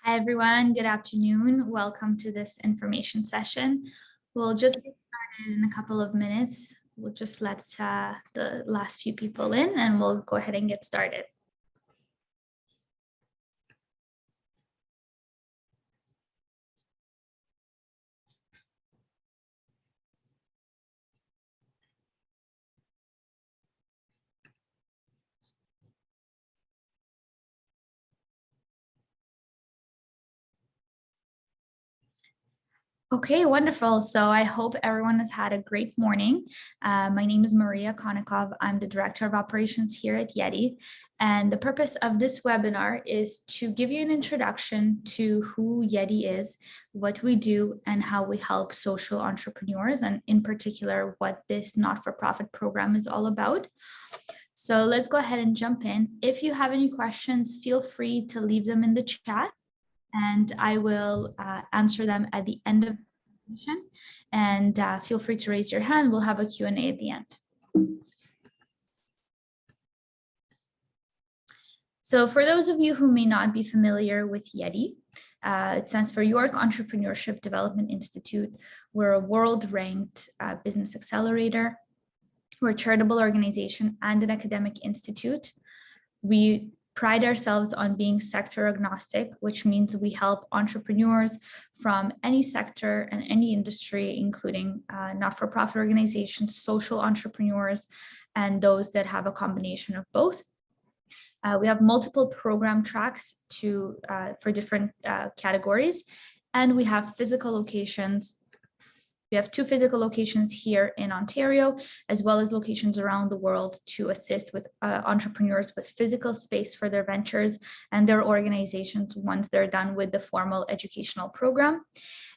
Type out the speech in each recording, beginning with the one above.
Hi, everyone. Good afternoon. Welcome to this information session. We'll just get started in a couple of minutes. We'll just let the last few people in and we'll go ahead and get started. Okay, wonderful. So I hope everyone has had a great morning. My name is Maria Konikov. I'm the Director of Operations here at Yeti. And the purpose of this webinar is to give you an introduction to who Yeti is, what we do, and how we help social entrepreneurs, and in particular, what this not-for-profit program is all about. So let's go ahead and jump in. If you have any questions, feel free to leave them in the chat, and I will answer them at the end of the presentation. And feel free to raise your hand. We'll have a Q&A at the end. So for those of you who may not be familiar with Yeti, it stands for York Entrepreneurship Development Institute. We're a world-ranked business accelerator. We're a charitable organization and an academic institute. We pride ourselves on being sector agnostic, which means we help entrepreneurs from any sector and any industry, including not-for-profit organizations, social entrepreneurs, and those that have a combination of both. We have multiple program tracks for different categories, and we have physical locations. We have 2 physical locations here in Ontario, as well as locations around the world to assist with entrepreneurs with physical space for their ventures and their organizations once they're done with the formal educational program.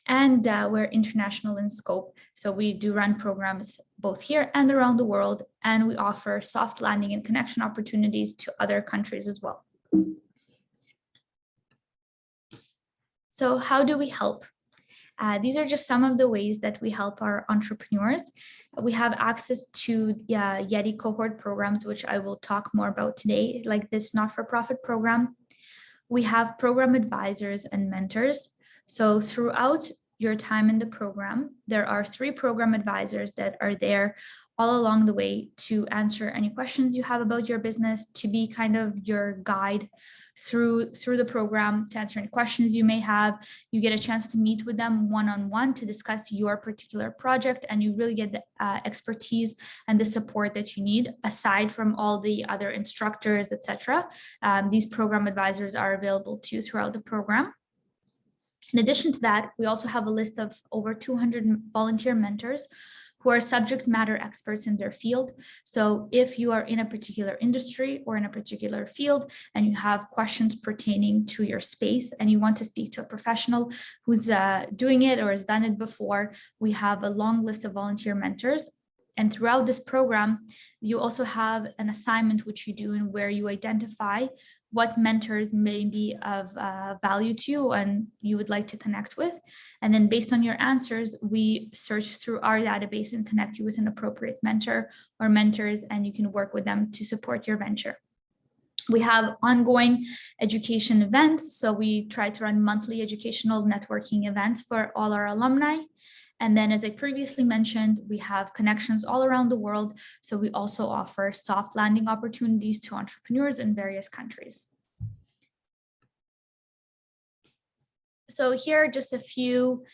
And we're international in scope. So we do run programs both here and around the world, and we offer soft landing and connection opportunities to other countries as well. So how do we help? These are just some of the ways that we help our entrepreneurs. We have access to Yeti cohort programs, which I will talk more about today, like this not-for-profit program. We have program advisors and mentors. So throughout your time in the program, there are 3 program advisors that are there all along the way to answer any questions you have about your business, to be kind of your guide through the program, to answer any questions you may have. You get a chance to meet with them one-on-one to discuss your particular project, and you really get the expertise and the support that you need, aside from all the other instructors, etc. These program advisors are available to you throughout the program. In addition to that, we also have a list of over 200 volunteer mentors who are subject matter experts in their field. So if you are in a particular industry or in a particular field and you have questions pertaining to your space and you want to speak to a professional who's doing it or has done it before, we have a long list of volunteer mentors. And throughout this program, you also have an assignment which you do and where you identify what mentors may be of value to you and you would like to connect with. And then based on your answers, we search through our database and connect you with an appropriate mentor or mentors, and you can work with them to support your venture. We have ongoing education events. So we try to run monthly educational networking events for all our alumni. And then, as I previously mentioned, we have connections all around the world. So we also offer soft landing opportunities to entrepreneurs in various countries. So here are just a few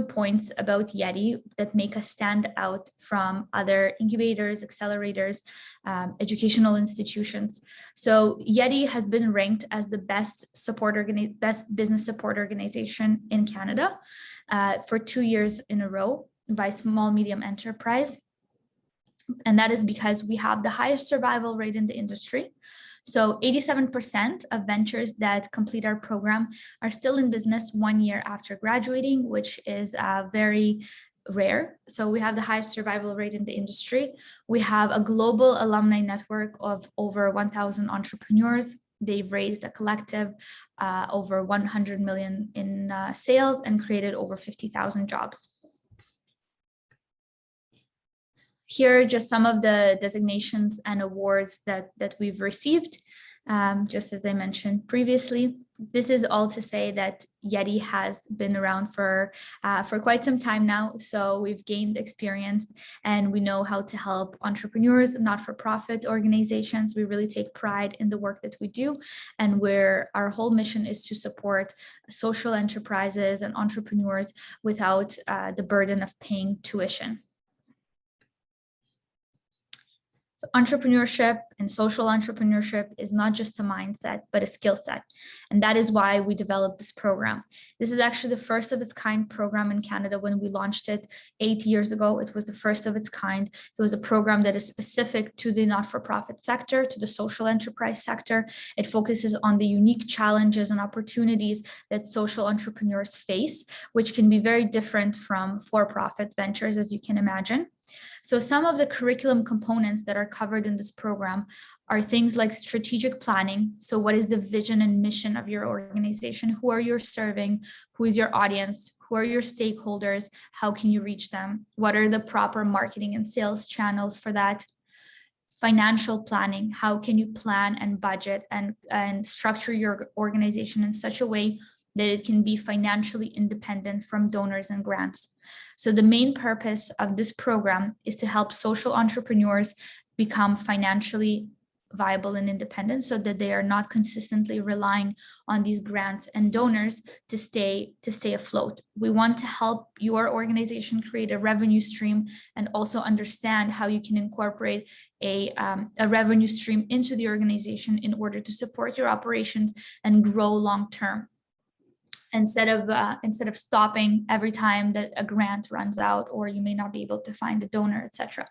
points about Yeti that make us stand out from other incubators, accelerators, educational institutions. So Yeti has been ranked as the best business support organization in Canada for 2 years in a row by Small Medium Enterprise. And that is because we have the highest survival rate in the industry. So 87% of ventures that complete our program are still in business 1 year after graduating, which is very rare. So we have the highest survival rate in the industry. We have a global alumni network of over 1,000 entrepreneurs. They've raised a collective over 100 million in sales and created over 50,000 jobs. Here are just some of the designations and awards that we've received. Just as I mentioned previously, this is all to say that Yeti has been around for quite some time now. So we've gained experience and we know how to help entrepreneurs, not-for-profit organizations. We really take pride in the work that we do, and where our whole mission is to support social enterprises and entrepreneurs without the burden of paying tuition. So entrepreneurship and social entrepreneurship is not just a mindset, but a skill set. And that is why we developed this program. This is actually the first of its kind program in Canada. When we launched it 8 years ago, it was the first of its kind. It was a program that is specific to the not-for-profit sector, to the social enterprise sector. It focuses on the unique challenges and opportunities that social entrepreneurs face, which can be very different from for-profit ventures, as you can imagine. So some of the curriculum components that are covered in this program are things like strategic planning. So what is the vision and mission of your organization? Who are you serving? Who is your audience? Who are your stakeholders? How can you reach them? What are the proper marketing and sales channels for that? Financial planning. How can you plan and budget and structure your organization in such a way that it can be financially independent from donors and grants? So the main purpose of this program is to help social entrepreneurs become financially viable and independent, so that they are not consistently relying on these grants and donors to stay afloat. We want to help your organization create a revenue stream and also understand how you can incorporate a revenue stream into the organization in order to support your operations and grow long term, instead of stopping every time that a grant runs out or you may not be able to find a donor, etc.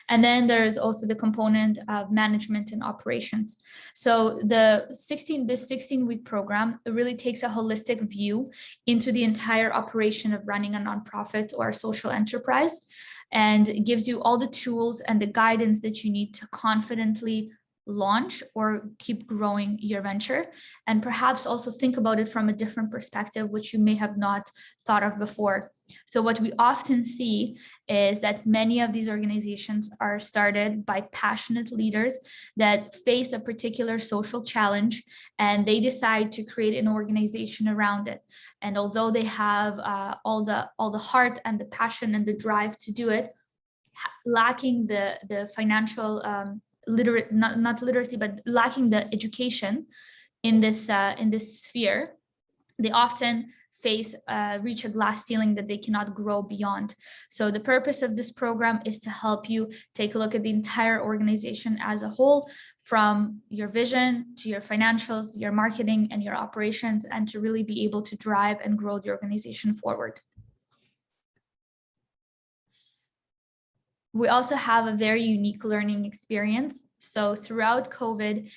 And then there's also the component of management and operations. So this 16-week program really takes a holistic view into the entire operation of running a nonprofit or a social enterprise, and it gives you all the tools and the guidance that you need to confidently launch or keep growing your venture, and perhaps also think about it from a different perspective, which you may have not thought of before. So what we often see is that many of these organizations are started by passionate leaders that face a particular social challenge, and they decide to create an organization around it. And although they have all the heart and the passion and the drive to do it, lacking the financial not literacy, but lacking the education in this sphere, they often reach a glass ceiling that they cannot grow beyond. So the purpose of this program is to help you take a look at the entire organization as a whole, from your vision to your financials, your marketing, and your operations, and to really be able to drive and grow the organization forward. We also have a very unique learning experience. So throughout COVID,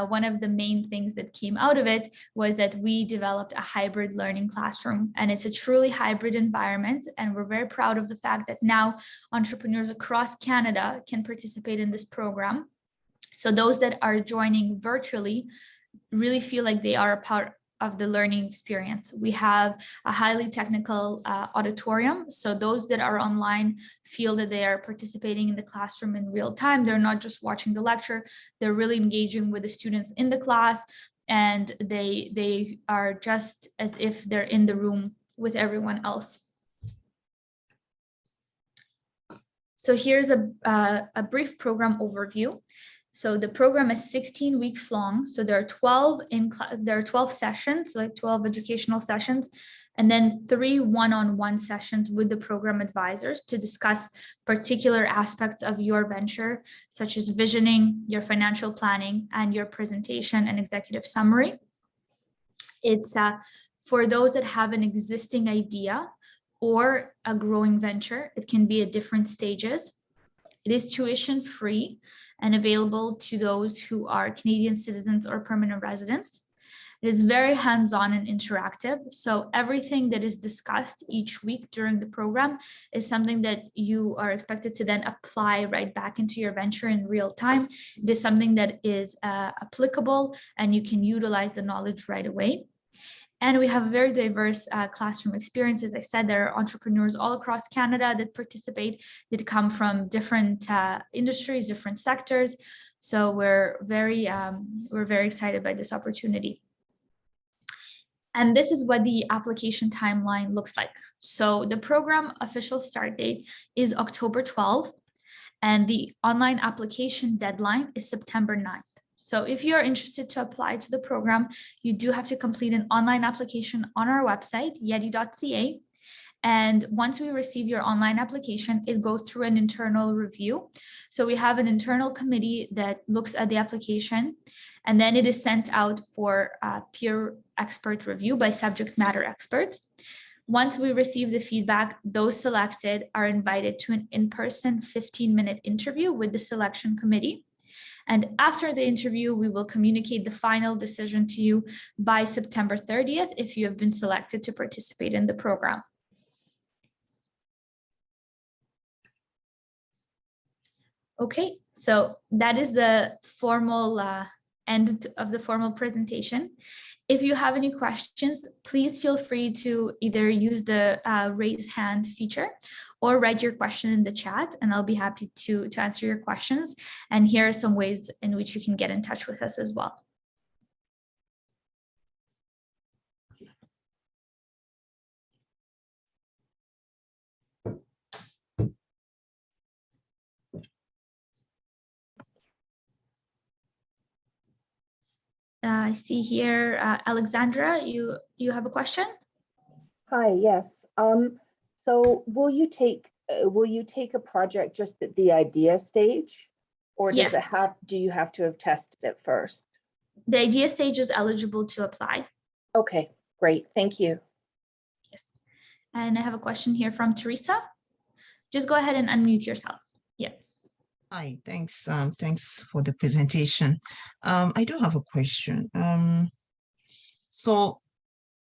one of the main things that came out of it was that we developed a hybrid learning classroom, and it's a truly hybrid environment. And we're very proud of the fact that now entrepreneurs across Canada can participate in this program. So those that are joining virtually really feel like they are a part of the learning experience. We have a highly technical auditorium. So those that are online feel that they are participating in the classroom in real time. They're not just watching the lecture, they're really engaging with the students in the class, and they are just as if they're in the room with everyone else. So here's a brief program overview. So the program is 16 weeks long. So there are 12 sessions, like 12 educational sessions, and then 3 one-on-one sessions with the program advisors to discuss particular aspects of your venture, such as visioning, your financial planning, and your presentation and executive summary. It's for those that have an existing idea or a growing venture. It can be at different stages. It is tuition free and available to those who are Canadian citizens or permanent residents. It is very hands-on and interactive. So everything that is discussed each week during the program is something that you are expected to then apply right back into your venture in real time. It is something that is applicable, and you can utilize the knowledge right away. And we have a very diverse classroom experience. As I said, there are entrepreneurs all across Canada that participate, that come from different industries, different sectors. So we're very excited by this opportunity. And this is what the application timeline looks like. So the program official start date is October 12th, and the online application deadline is September 9th. So if you are interested to apply to the program, you do have to complete an online application on our website, yeti.ca. And once we receive your online application, it goes through an internal review. So we have an internal committee that looks at the application, and then it is sent out for peer expert review by subject matter experts. Once we receive the feedback, those selected are invited to an in-person 15-minute interview with the selection committee. And after the interview, we will communicate the final decision to you by September 30th if you have been selected to participate in the program. Okay, so that is the formal end of the formal presentation. If you have any questions, please feel free to either use the raise hand feature or write your question in the chat, and I'll be happy to answer your questions. And here are some ways in which you can get in touch with us as well. I see here, Alexandra, you have a question? Hi, yes. So will you take a project just at the idea stage, or does it have, do you have to have tested it first? The idea stage is eligible to apply. Okay, great. Thank you. Yes. And I have a question here from Teresa. Just go ahead and unmute yourself. Yeah. Hi, thanks. Thanks for the presentation. I do have a question. So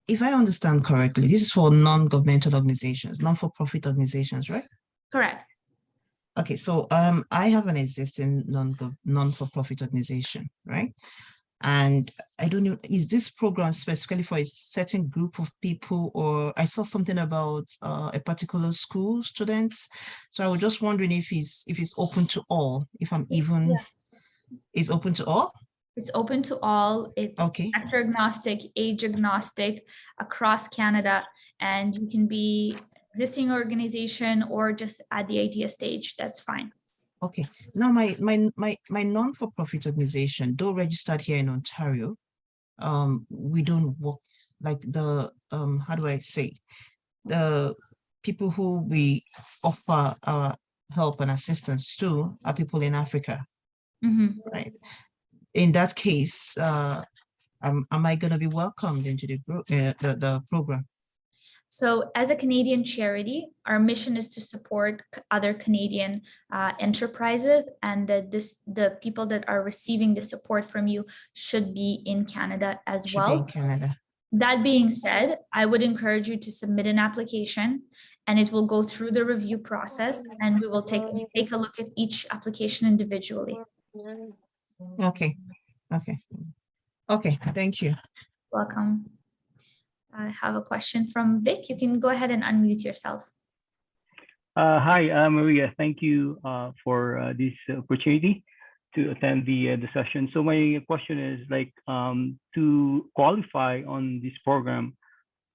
if I understand correctly, this is for non-governmental organizations, non-for-profit organizations, right? Correct. Okay, so I have an existing non-for-profit organization, right? And I don't know, is this program specifically for a certain group of people, or I saw something about a particular school students. So I was just wondering if it's open to all, if I'm even, it's open to all? It's open to all. It's okay. Sector agnostic, age agnostic, across Canada, and you can be existing organization or just at the idea stage. That's fine. Okay. Now my non-for-profit organization, though registered here in Ontario, we don't work like the how do I say, the people who we offer our help and assistance to are people in Africa, right? In that case, am I going to be welcomed into the program? So as a Canadian charity, our mission is to support other Canadian enterprises, and that the people that are receiving the support from you should be in Canada as well. Should be in Canada. That being said, I would encourage you to submit an application, and it will go through the review process, and we will take a look at each application individually. Okay. Okay. Okay. Thank you. Welcome. I have a question from Vic. You can go ahead and unmute yourself. Hi, Maria. Thank you for this opportunity to attend the session. So my question is, like, to qualify on this program,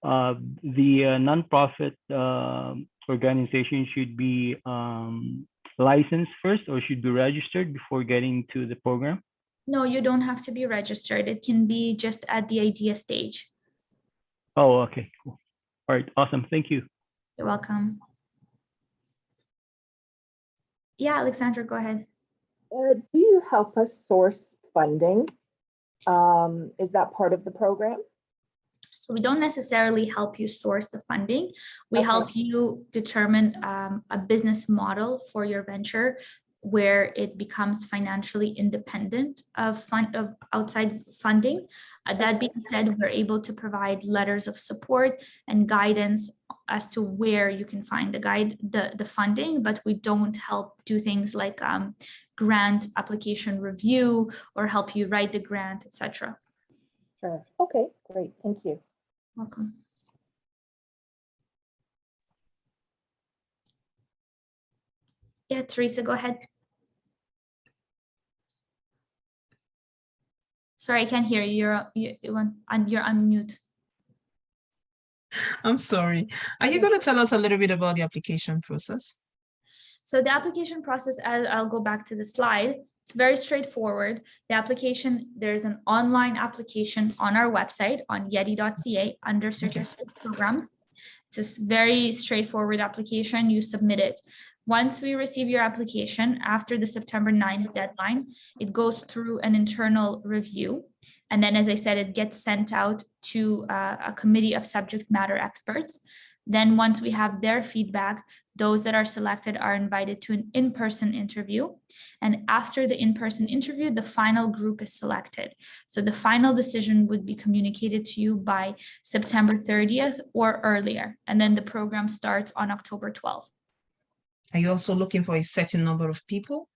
the nonprofit organization should be licensed first, or should be registered before getting to the program? No, you don't have to be registered. It can be just at the idea stage. Oh, okay, cool. All right, awesome. Thank you. You're welcome. Yeah, Alexandra, go ahead. Do you help us source funding? Is that part of the program? So we don't necessarily help you source the funding. We help you determine a business model for your venture where it becomes financially independent of outside funding. That being said, we're able to provide letters of support and guidance as to where you can find the funding, but we don't help do things like grant application review or help you write the grant, etc. Sure. Okay, great. Thank you. Welcome. Yeah, Teresa, go ahead. Sorry, I can't hear you. You're on mute. I'm sorry. Are you going to tell us a little bit about the application process? So the application process, I'll go back to the slide. It's very straightforward. The application, there's an online application on our website on yeti.ca under certificate programs. It's a very straightforward application. You submit it. Once we receive your application, after the September 9th deadline, it goes through an internal review. And then, as I said, it gets sent out to a committee of subject matter experts. Then once we have their feedback, those that are selected are invited to an in-person interview. And after the in-person interview, the final group is selected. So the final decision would be communicated to you by September 30th or earlier. And then the program starts on October 12th. Are you also looking for a certain number of people?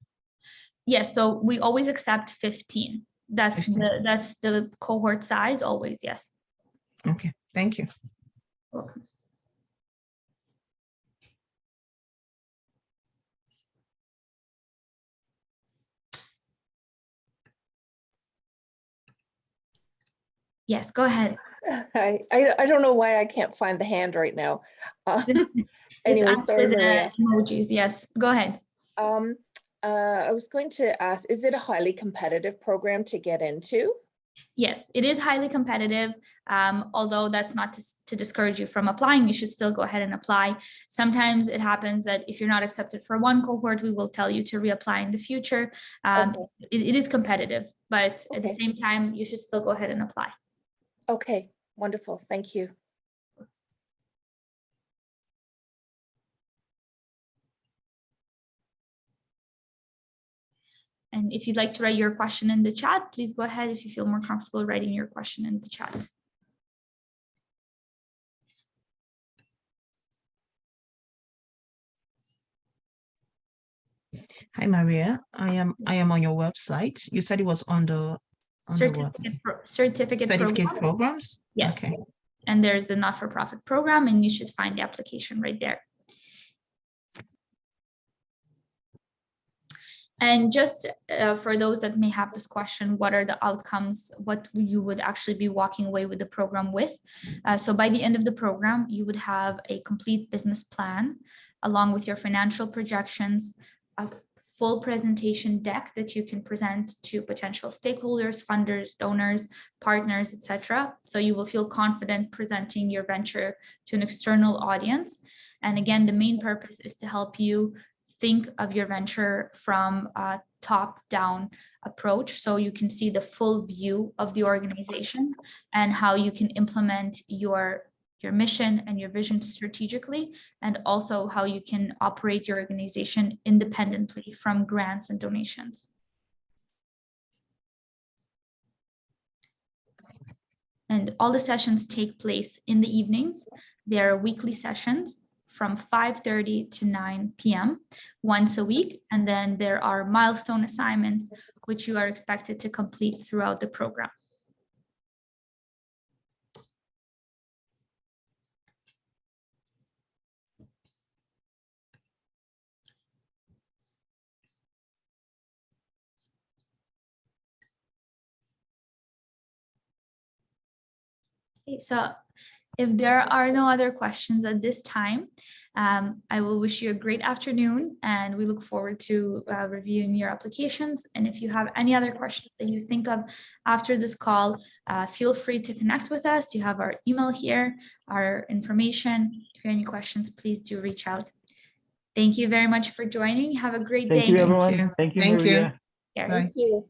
Yes, so we always accept 15. That's 15. that's the cohort size always, yes. Okay, thank you. Welcome. Yes, go ahead. I don't know why I can't find the hand right now. Anyway, sorry, Maria. Emojis, yes, go ahead. I was going to ask, is it a highly competitive program to get into? Yes, it is highly competitive, although that's not to discourage you from applying. You should still go ahead and apply. Sometimes it happens that if you're not accepted for one cohort, we will tell you to reapply in the future. Okay. It is competitive, but at the same time, you should still go ahead and apply. Okay, wonderful. Thank you. And if you'd like to write your question in the chat, please go ahead if you feel more comfortable writing your question in the chat. Hi, Maria. I am on your website. You said it was on the certificate program. programs? Yes. Okay. And there's the not-for-profit program, and you should find the application right there. And just for those that may have this question, what are the outcomes, what you would actually be walking away with the program with? So by the end of the program, you would have a complete business plan along with your financial projections, a full presentation deck that you can present to potential stakeholders, funders, donors, partners, etc. So you will feel confident presenting your venture to an external audience. And again, the main purpose is to help you think of your venture from a top-down approach, so you can see the full view of the organization and how you can implement your mission and your vision strategically, and also how you can operate your organization independently from grants and donations. And all the sessions take place in the evenings. They are weekly sessions from 5:30 to 9 p.m. once a week. And then there are milestone assignments, which you are expected to complete throughout the program. Okay, so if there are no other questions at this time, I will wish you a great afternoon, and we look forward to reviewing your applications. And if you have any other questions that you think of after this call, feel free to connect with us. You have our email here, our information. If you have any questions, please do reach out. Thank you very much for joining. Have a great day. Thank you, everyone. you. Thank you, Thank you. Maria. Gary. Thank you.